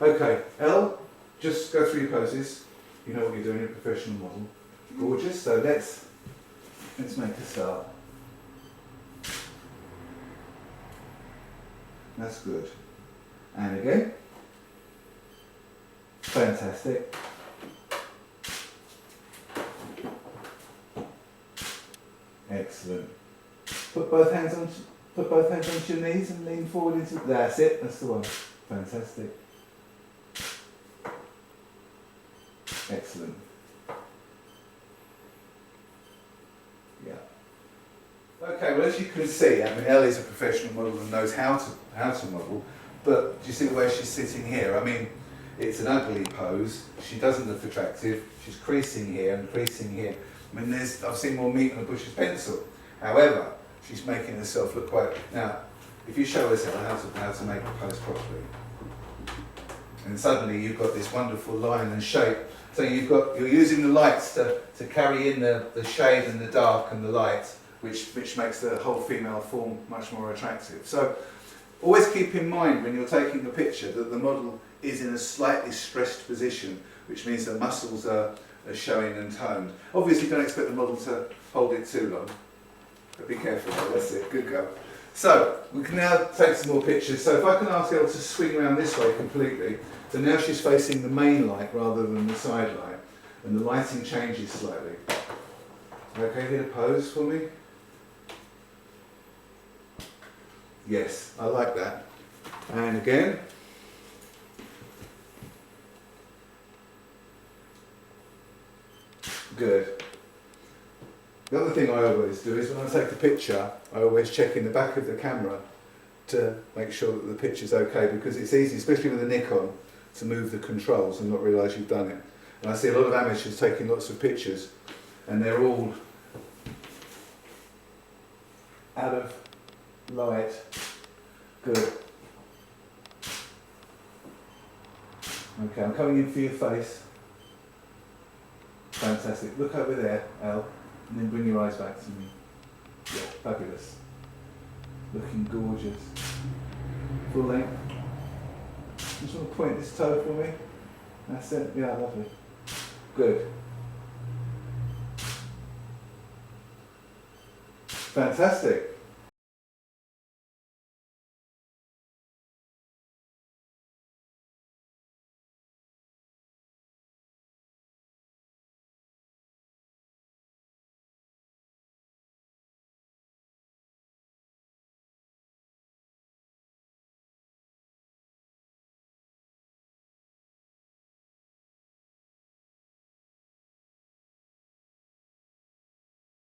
Okay, Elle, just go through your poses. You know what you're doing, you're a professional model. Gorgeous, so let's make a start. That's good. And again. Fantastic. Excellent. Put both hands onto your knees and lean forward into. That's it. That's the one. Fantastic. Excellent. Yeah. Okay. Well, as you can see, I mean, Elle is a professional model and knows how to model. But do you see the way she's sitting here? I mean, it's an ugly pose. She doesn't look attractive. She's creasing here and creasing here. I mean, I've seen more meat on a butcher's pencil. However, she's making herself look quite. Now, if you show us how to make a pose properly, and suddenly you've got this wonderful line and shape. So you're using the lights to carry in the shade and the dark and the light, which makes the whole female form much more attractive. So always keep in mind when you're taking the picture that the model is in a slightly stressed position, which means the muscles are showing and toned. Obviously, don't expect the model to hold it too long, but be careful. That's it. Good girl. So we can now take some more pictures. So if I can ask Elle to swing around this way completely, so now she's facing the main light rather than the side light, and the lighting changes slightly. Okay, hit a pose for me. Yes, I like that. And again. Good. The other thing I always do is when I take the picture, I always check in the back of the camera to make sure that the picture's okay, because it's easy, especially with a Nikon, to move the controls and not realise you've done it. And I see a lot of amateurs taking lots of pictures and they're all out of light. Good. Okay, I'm coming in for your face. Fantastic. Look over there, Elle, and then bring your eyes back to me. Yeah, fabulous. Looking gorgeous. Full length. Just want to point this toe for me. That's it. Yeah, lovely. Good. Fantastic.